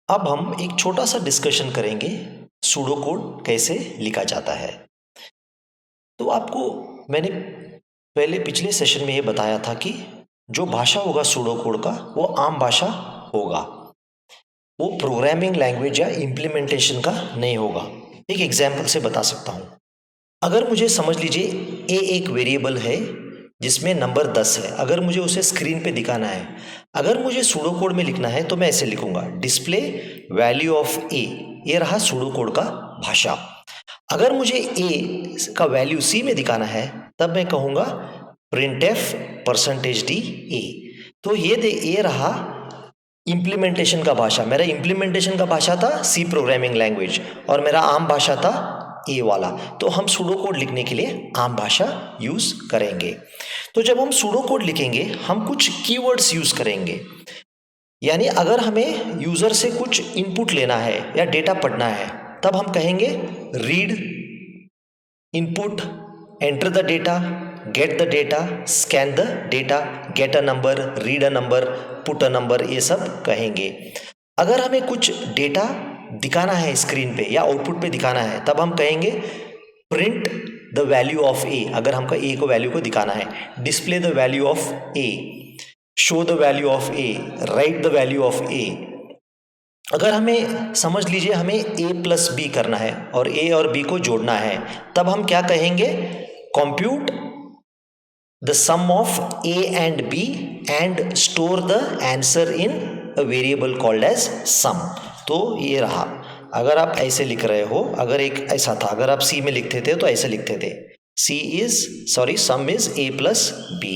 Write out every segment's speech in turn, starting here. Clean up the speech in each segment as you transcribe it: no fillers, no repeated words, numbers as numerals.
अब हम एक छोटा सा डिस्कशन करेंगे सूडो कोड कैसे लिखा जाता है। तो आपको मैंने पहले पिछले सेशन में ये बताया था कि जो भाषा होगा सूडो कोड का वो आम भाषा होगा, वो प्रोग्रामिंग लैंग्वेज या इम्प्लीमेंटेशन का नहीं होगा। एक एग्जाम्पल से बता सकता हूँ। अगर मुझे समझ लीजिए ए एक वेरिएबल है जिसमें नंबर 10 है, अगर मुझे उसे स्क्रीन पे दिखाना है, अगर मुझे सूडो कोड में लिखना है तो मैं ऐसे लिखूंगा, डिस्प्ले वैल्यू ऑफ ए। ये रहा सूडो कोड का भाषा। अगर मुझे ए का वैल्यू सी में दिखाना है तब मैं कहूंगा प्रिंटफ परसेंटेज डी ए। तो ये रहा इम्प्लीमेंटेशन का भाषा। मेरा इम्प्लीमेंटेशन का भाषा था सी प्रोग्रामिंग लैंग्वेज और मेरा आम भाषा था ए वाला। तो हम सूडो कोड लिखने के लिए आम भाषा यूज करेंगे। तो जब हम सूडो कोड लिखेंगे हम कुछ कीवर्ड्स यूज करेंगे। यानी अगर हमें यूजर से कुछ इनपुट लेना है या डेटा पढ़ना है तब हम कहेंगे read input, enter the data, get the data, scan the data, get a number, read a number, put a number, ये सब कहेंगे। अगर हमें कुछ डेटा दिखाना है स्क्रीन पे या आउटपुट पे दिखाना है तब हम कहेंगे print the value of A. अगर हमको ए को वैल्यू को दिखाना है, display the value of A, show the value of A, write the value of A. अगर हमें समझ लीजिए हमें ए प्लस बी करना है और ए और बी को जोड़ना है तब हम क्या कहेंगे, compute the sum of A and B and store the answer in a variable called as sum. तो ये रहा। अगर आप ऐसे लिख रहे हो, अगर एक ऐसा था, अगर आप सी में लिखते थे तो ऐसे लिखते थे, sum is A plus B.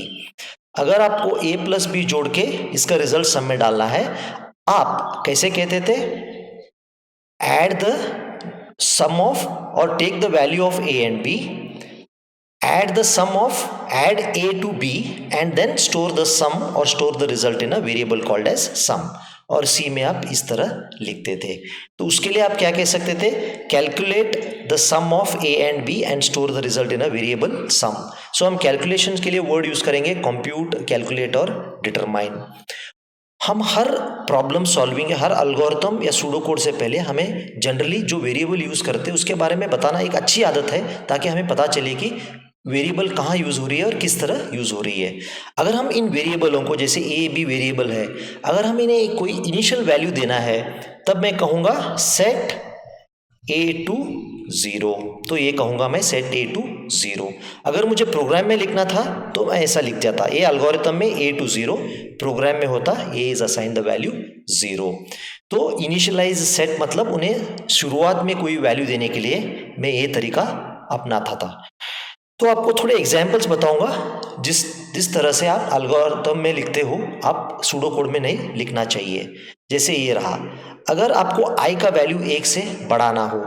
अगर आपको ए प्लस बी जोड़ के इसका रिजल्ट सम में डालना है, आप कैसे कहते थे, एड द सम ऑफ और take the value of A and B, add the sum of add a to b and then store the sum or store the result in a variable called as sum। और C में आप इस तरह लिखते थे। तो उसके लिए आप क्या कह सकते थे, calculate the sum of a and b and store the result in a variable sum. So हम कैलकुलेशन के लिए वर्ड यूज करेंगे कंप्यूट, कैलकुलेट और डिटरमाइन। हम हर प्रॉब्लम सॉल्विंग, हर एल्गोरिथम या सूडो कोड से पहले हमें जनरली जो वेरिएबल यूज करते हैं उसके बारे में बताना एक अच्छी आदत है, ताकि हमें पता चले कि वेरिएबल कहाँ यूज हो रही है और किस तरह यूज हो रही है। अगर हम इन वेरिएबलों को, जैसे ए बी वेरिएबल है, अगर हम इन्हें कोई इनिशियल वैल्यू देना है तब मैं कहूँगा सेट ए टू 0। तो ये कहूँगा मैं सेट ए टू 0। अगर मुझे प्रोग्राम में लिखना था तो मैं ऐसा लिख जाता, ए एल्गोरिथम में ए टू 0, प्रोग्राम में होता ए इज असाइन द वैल्यू 0। तो इनिशियलाइज सेट मतलब उन्हें शुरुआत में कोई वैल्यू देने के लिए मैं ये तरीका अपनाता था। तो आपको थोड़े एग्जाम्पल्स बताऊंगा जिस तरह से आप एल्गोरिथम में लिखते हो, आप सूडो कोड में नहीं लिखना चाहिए। जैसे ये रहा, अगर आपको i का वैल्यू 1 से बढ़ाना हो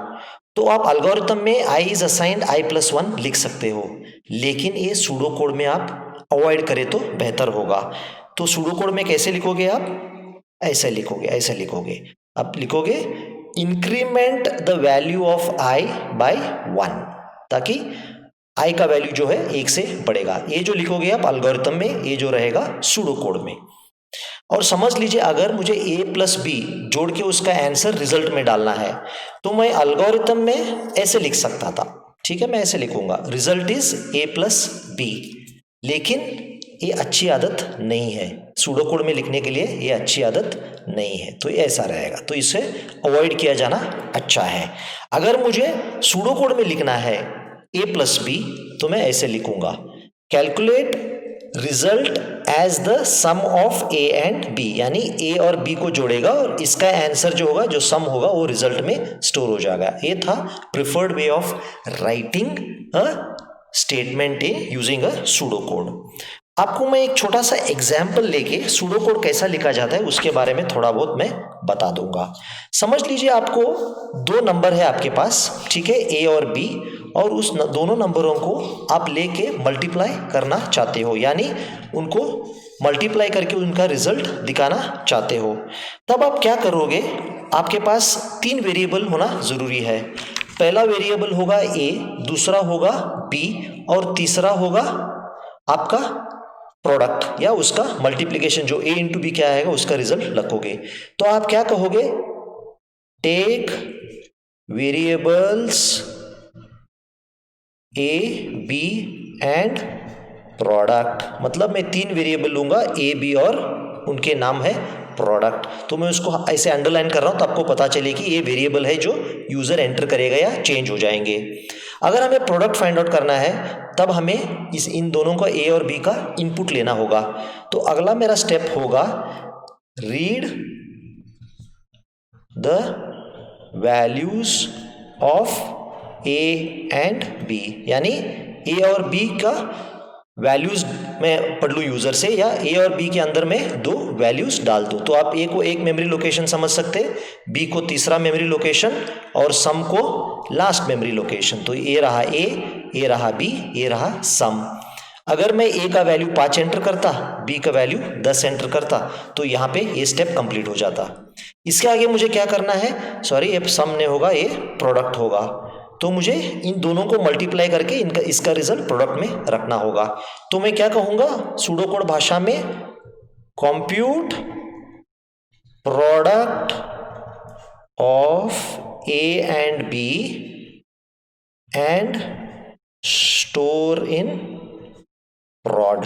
तो आप एल्गोरिथम में i is assigned i plus 1 लिख सकते हो, लेकिन ये सूडो कोड में आप अवॉइड करें तो बेहतर होगा। तो सूडो कोड में कैसे लिखोगे आप, ऐसे लिखोगे, ऐसे लिखोगे। आप लिखोगे increment the value of i by 1, ताकि i का वैल्यू जो है 1 से बढ़ेगा। ये जो लिखोगे आप एल्गोरिथम में, ये जो रहेगा सूडो कोड में। और समझ लीजिए अगर मुझे a प्लस बी जोड़ के उसका आंसर रिजल्ट में डालना है तो मैं एल्गोरिथम में ऐसे लिख सकता था। ठीक है, मैं ऐसे लिखूंगा result is a plus B, लेकिन ये अच्छी आदत नहीं है। सूडो कोड में लिखने के लिए ये अच्छी आदत नहीं है, तो ये ऐसा रहेगा। तो इसे अवॉइड किया जाना अच्छा है। अगर मुझे सूडो कोड में लिखना है a प्लस बी तो मैं ऐसे लिखूंगा, calculate result as the sum of A and B, यानी ए और बी को जोड़ेगा और इसका आंसर जो होगा, जो सम होगा, वो रिजल्ट में स्टोर हो जाएगा। ये था preferred way of writing a statement in using a pseudo code. आपको मैं एक छोटा सा एग्जाम्पल लेके सूडो कोड कैसा लिखा जाता है उसके बारे में थोड़ा बहुत मैं बता दूंगा। समझ लीजिए आपको 2 नंबर है आपके पास, ठीक है, ए और बी, और उस दोनों नंबरों को आप लेके मल्टीप्लाई करना चाहते हो, यानी उनको मल्टीप्लाई करके उनका रिजल्ट दिखाना चाहते हो। तब आप क्या करोगे, आपके पास 3 वेरिएबल होना जरूरी है। पहला वेरिएबल होगा ए, दूसरा होगा बी और तीसरा होगा आपका प्रोडक्ट या उसका मल्टीप्लिकेशन, जो ए इंटू बी क्या आएगा उसका रिजल्ट रखोगे। तो आप क्या कहोगे, take variables A B and product, मतलब मैं 3 वेरिएबल लूंगा ए बी और उनके नाम है प्रोडक्ट। तो मैं उसको ऐसे अंडरलाइन कर रहा हूं तो आपको पता चले कि ये वेरिएबल है जो यूजर एंटर करेगा या चेंज हो जाएंगे। अगर हमें प्रोडक्ट फाइंड आउट करना है तब हमें इन दोनों का ए और बी का इनपुट लेना होगा। तो अगला मेरा स्टेप होगा read the values of A and B, यानी ए और बी का वैल्यूज मैं पढ़ लूँ यूजर से, या ए और बी के अंदर में 2 वैल्यूज डाल दूँ। तो आप ए को एक मेमोरी लोकेशन समझ सकते, बी को तीसरा मेमोरी लोकेशन और सम को लास्ट मेमोरी लोकेशन। तो ए रहा ए रहा बी, ए रहा सम। अगर मैं ए का वैल्यू 5 एंटर करता, बी का वैल्यू 10 एंटर करता, तो यहाँ पे ये स्टेप कंप्लीट हो जाता। इसके आगे मुझे क्या करना है, सॉरी अब सम नहीं होगा, ये प्रोडक्ट होगा। तो मुझे इन दोनों को मल्टीप्लाई करके इसका रिजल्ट प्रोडक्ट में रखना होगा। तो मैं क्या कहूंगा सूडो कोड भाषा में, compute product of A and B and store in prod।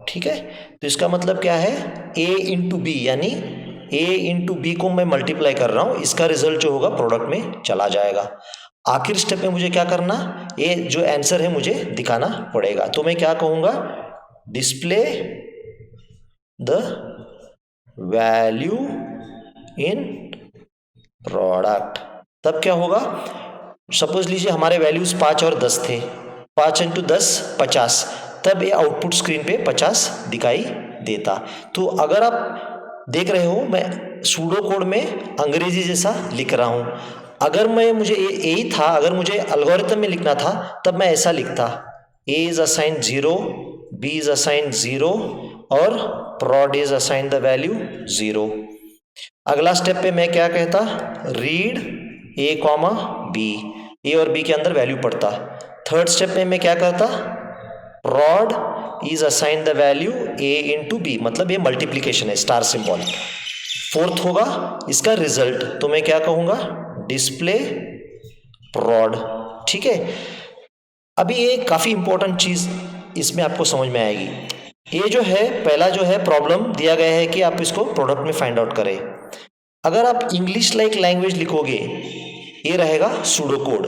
ठीक है, तो इसका मतलब क्या है, a इंटू बी, यानी a इंटू बी को मैं मल्टीप्लाई कर रहा हूं, इसका रिजल्ट जो होगा प्रोडक्ट में चला जाएगा। आखिर स्टेप में मुझे क्या करना, ये जो आंसर है मुझे दिखाना पड़ेगा। तो मैं क्या कहूंगा, display the value in product. तब क्या होगा, सपोज लीजिए हमारे वैल्यूज 5 और 10 थे, 5 इंटू 10 50, तब ये आउटपुट स्क्रीन पे 50 दिखाई देता। तो अगर आप देख रहे हो मैं सूडो कोड में अंग्रेजी जैसा लिख रहा हूं। अगर मुझे यही था, अगर मुझे एल्गोरिथम में लिखना था तब मैं ऐसा लिखता, a is assign 0, b is assign 0 और prod is assign the value 0। अगला स्टेप पे मैं क्या कहता, read a comma b, a और b के अंदर वैल्यू पढ़ता। थर्ड स्टेप में मैं क्या करता, prod is assign the value a into b, मतलब ये मल्टीप्लीकेशन है, स्टार सिंबल। फोर्थ होगा इसका रिजल्ट, तो मैं क्या कहूंगा, डिस्प्ले prod। ठीक है, अभी ये काफी इंपॉर्टेंट चीज इसमें आपको समझ में आएगी। ये जो है पहला जो है प्रॉब्लम दिया गया है कि आप इसको प्रोडक्ट में फाइंड आउट करें। अगर आप इंग्लिश लाइक लैंग्वेज लिखोगे ये रहेगा सूडो कोड,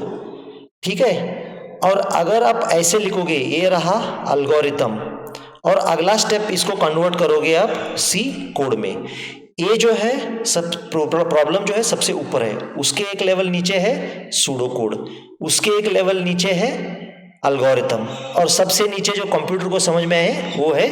ठीक है। और अगर आप ऐसे लिखोगे, ये रहा एल्गोरिथम, और अगला स्टेप इसको कन्वर्ट करोगे आप सी कोड में। ये जो है सब प्रॉब्लम जो है सबसे ऊपर है, उसके एक लेवल नीचे है सूडो कोड, उसके एक लेवल नीचे है एल्गोरिथम, और सबसे नीचे जो कंप्यूटर को समझ में आए वो है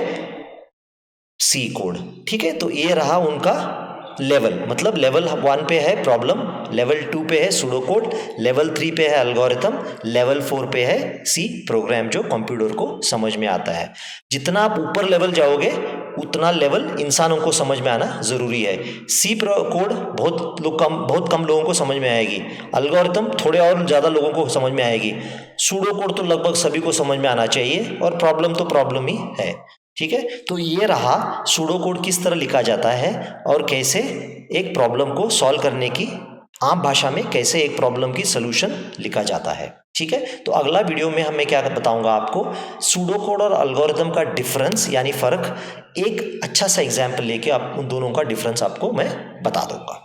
सी कोड। ठीक है, तो ये रहा उनका लेवल, मतलब लेवल 1 पे है प्रॉब्लम, लेवल 2 पे है सूडो कोड, लेवल 3 पे है एल्गोरिथम, लेवल 4 पे है सी प्रोग्राम जो कंप्यूटर को समझ में आता है। जितना आप ऊपर लेवल जाओगे उतना लेवल इंसानों को समझ में आना जरूरी है। सी कोड बहुत कम लोगों को समझ में आएगी, एल्गोरिथम थोड़े और ज़्यादा लोगों को समझ में आएगी, सूडो कोड तो लगभग सभी को समझ में आना चाहिए, और प्रॉब्लम तो प्रॉब्लम ही है। ठीक है, तो ये रहा सूडो कोड किस तरह लिखा जाता है और कैसे एक प्रॉब्लम को सॉल्व करने की, आम भाषा में कैसे एक प्रॉब्लम की सलूशन लिखा जाता है। ठीक है, तो अगला वीडियो में मैं क्या बताऊंगा आपको, सूडो कोड और एल्गोरिथम का डिफरेंस यानी फर्क, एक अच्छा सा एग्जाम्पल लेके आप उन दोनों का डिफरेंस आपको मैं बता दूंगा।